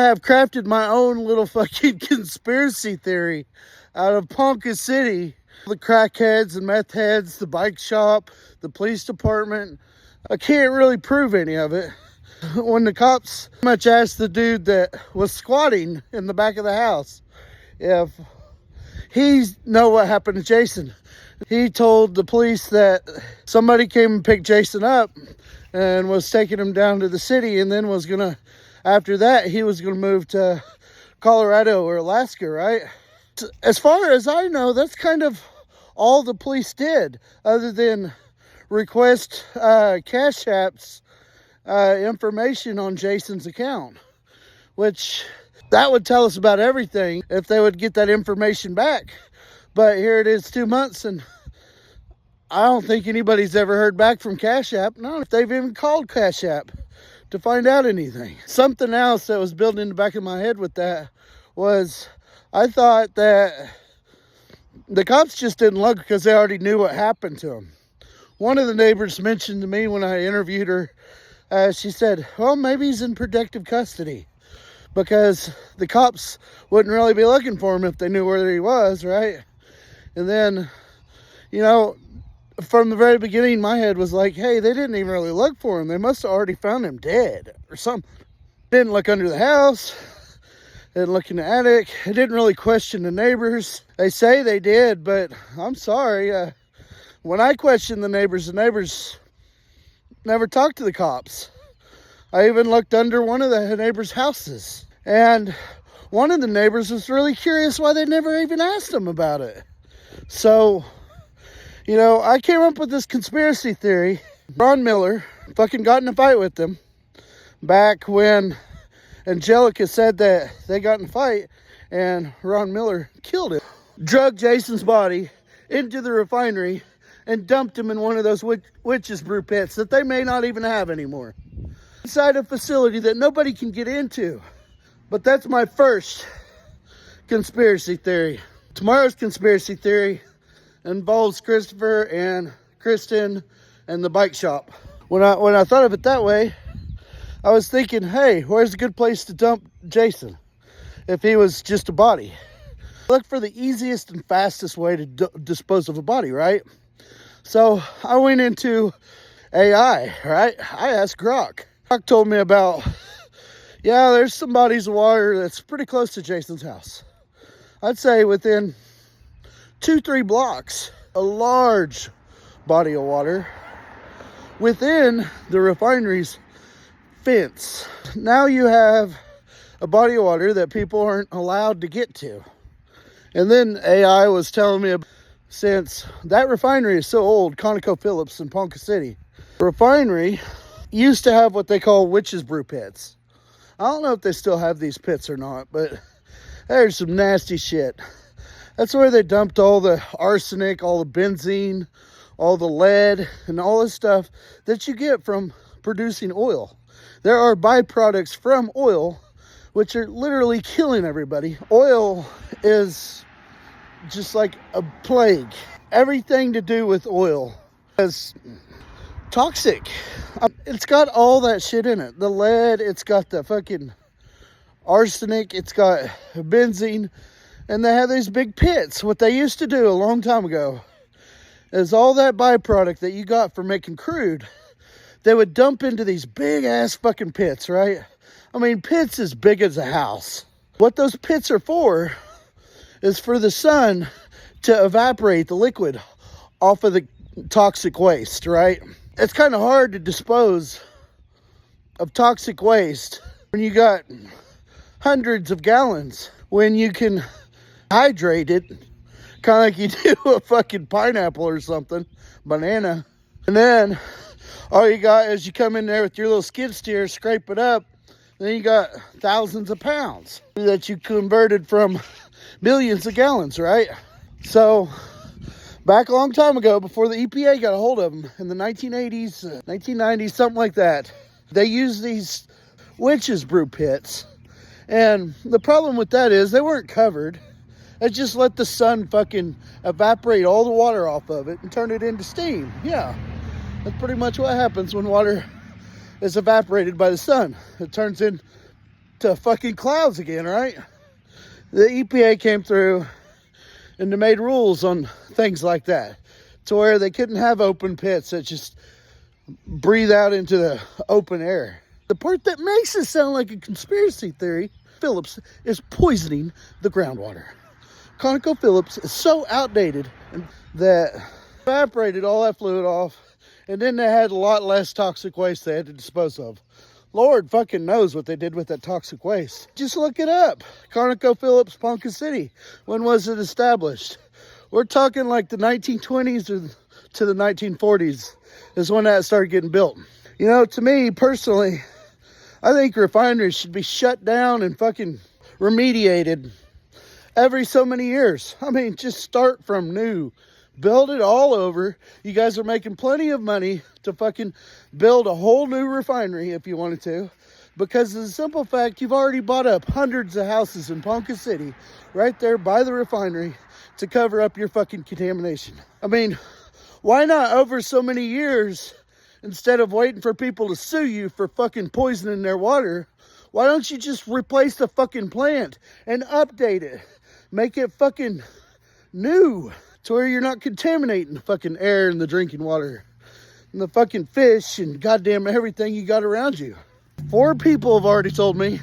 I have crafted my own little fucking conspiracy theory out of Ponca City. The crackheads and meth heads, the bike shop, the police department. I can't really prove any of it. When the cops much asked the dude that was squatting in the back of the house if he know what happened to Jason, he told the police that somebody came and picked Jason up and was taking him down to the city, and then was gonna, after that, he was gonna move to Colorado or Alaska, right? As far as I know, that's kind of all the police did, other than request Cash App's information on Jason's account, which that would tell us about everything if they would get that information back. But here it is 2 months, and I don't think anybody's ever heard back from Cash App. No, if they've even called Cash App to find out anything. Something else that was building in the back of my head with that was, I thought that the cops just didn't look because they already knew what happened to him. One of the neighbors mentioned to me when I interviewed her, she said, well, maybe he's in protective custody, because the cops wouldn't really be looking for him if they knew where he was, right? And then, you know, from the very beginning, my head was like, hey, they didn't even really look for him. They must have already found him dead or something. Didn't look under the house. Didn't look in the attic. I didn't really question the neighbors. They say they did, but I'm sorry. When I questioned the neighbors never talked to the cops. I even looked under one of the neighbors' houses. And one of the neighbors was really curious why they never even asked him about it. So, you know, I came up with this conspiracy theory. Ron Miller fucking got in a fight with them back when Angelica said that they got in a fight, and Ron Miller killed him. Drugged Jason's body into the refinery and dumped him in one of those witches brew pits that they may not even have anymore. Inside a facility that nobody can get into. But that's my first conspiracy theory. Tomorrow's conspiracy theory involves Christopher and Kristen and the bike shop. When I thought of it that way, I was thinking, hey, where's a good place to dump Jason if he was just a body? Look for the easiest and fastest way to dispose of a body, right? So I went into AI, right? I asked Grok. Grok told me about, yeah, there's some bodies of water that's pretty close to Jason's house. I'd say within 2-3 blocks, a large body of water within the refinery's fence. Now you have a body of water that people aren't allowed to get to. And then AI was telling me, since that refinery is so old, ConocoPhillips in Ponca City, the refinery used to have what they call witches brew pits. I don't know if they still have these pits or not, but there's some nasty shit. That's where they dumped all the arsenic, all the benzene, all the lead, and all this stuff that you get from producing oil. There are byproducts from oil which are literally killing everybody. Oil is just like a plague. Everything to do with oil is toxic. It's got all that shit in it. The lead, it's got the fucking arsenic, it's got benzene, and they have these big pits. What they used to do a long time ago is all that byproduct that you got for making crude, they would dump into these big ass fucking pits, right? I mean, pits as big as a house. What those pits are for is for the sun to evaporate the liquid off of the toxic waste, right? It's kind of hard to dispose of toxic waste when you got hundreds of gallons, when you can hydrate it, kind of like you do a fucking pineapple or something, banana. And then all you got is you come in there with your little skid steer, scrape it up, then you got thousands of pounds that you converted from millions of gallons, right? So back a long time ago, before the EPA got a hold of them in the 1980s, 1990s, something like that, they used these witches brew pits. And the problem with that is they weren't covered. It just let the sun fucking evaporate all the water off of it and turn it into steam. Yeah, that's pretty much what happens when water is evaporated by the sun. It turns into to fucking clouds again, right? The EPA came through and they made rules on things like that to where they couldn't have open pits that just breathe out into the open air. The part that makes it sound like a conspiracy theory, Phillips is poisoning the groundwater. ConocoPhillips is so outdated that evaporated all that fluid off, and then they had a lot less toxic waste they had to dispose of. Lord fucking knows what they did with that toxic waste. Just look it up. ConocoPhillips, Ponca City. When was it established? We're talking like the 1920s or to the 1940s is when that started getting built. You know, to me personally, I think refineries should be shut down and fucking remediated every so many years. I mean, just start from new. Build it all over. You guys are making plenty of money to fucking build a whole new refinery if you wanted to. Because of the simple fact, you've already bought up hundreds of houses in Ponca City right there by the refinery to cover up your fucking contamination. I mean, why not over so many years, instead of waiting for people to sue you for fucking poisoning their water, why don't you just replace the fucking plant and update it? Make it fucking new to where you're not contaminating the fucking air and the drinking water and the fucking fish and goddamn everything you got around you. 4 people have already told me,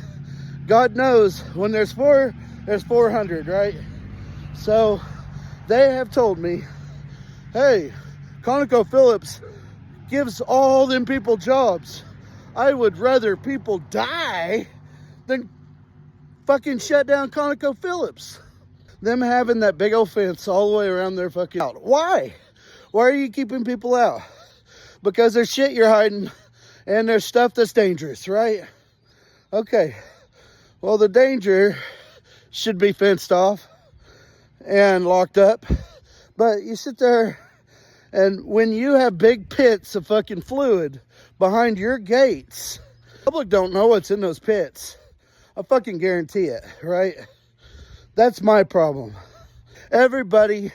God knows, when there's 4, there's 400, right? So they have told me, hey, ConocoPhillips gives all them people jobs. I would rather people die than fucking shut down ConocoPhillips. Them having that big old fence all the way around their fucking out. Why? Why are you keeping people out? Because there's shit you're hiding and there's stuff that's dangerous, right? Okay. Well, the danger should be fenced off and locked up. But you sit there, and when you have big pits of fucking fluid behind your gates, the public don't know what's in those pits. I fucking guarantee it, right? That's my problem. Everybody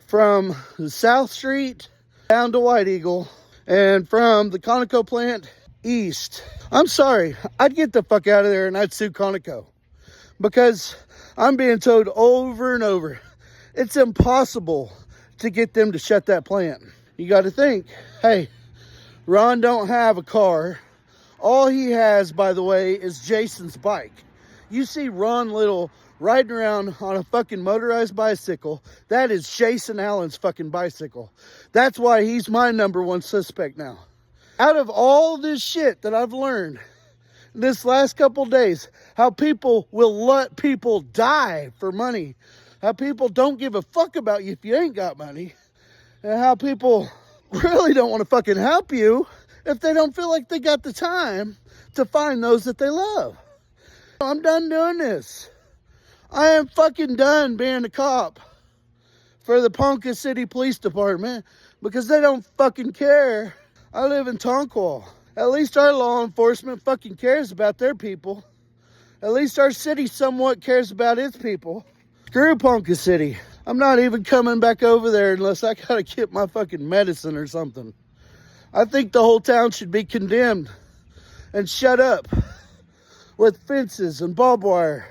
from the South Street down to White Eagle and from the Conoco plant east. I'm sorry, I'd get the fuck out of there and I'd sue Conoco. Because I'm being told over and over, it's impossible to get them to shut that plant. You got to think, hey, Ron don't have a car. All he has, by the way, is Jason's bike. You see Ron Little riding around on a fucking motorized bicycle. That is Jason Allen's fucking bicycle. That's why he's my #1 suspect now. Out of all this shit that I've learned this last couple days, how people will let people die for money, how people don't give a fuck about you if you ain't got money, and how people really don't want to fucking help you if they don't feel like they got the time to find those that they love. I'm done doing this. I am fucking done being a cop for the Ponca City Police Department because they don't fucking care. I live in Tonkwall. At least our law enforcement fucking cares about their people. At least our city somewhat cares about its people. Screw Ponca City. I'm not even coming back over there unless I gotta get my fucking medicine or something. I think the whole town should be condemned and shut up with fences and barbed wire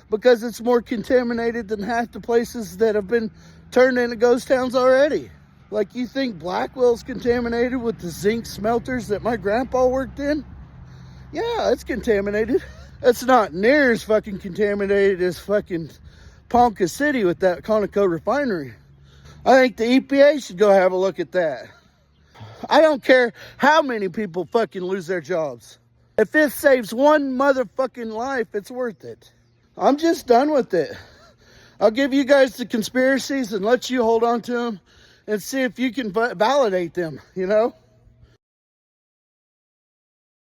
because it's more contaminated than half the places that have been turned into ghost towns already. Like, you think Blackwell's contaminated with the zinc smelters that my grandpa worked in? Yeah, it's contaminated. It's not near as fucking contaminated as fucking Ponca City with that Conoco refinery. I think the EPA should go have a look at that. I don't care how many people fucking lose their jobs. If it saves one motherfucking life, it's worth it. I'm just done with it. I'll give you guys the conspiracies and let you hold on to them and see if you can validate them, you know?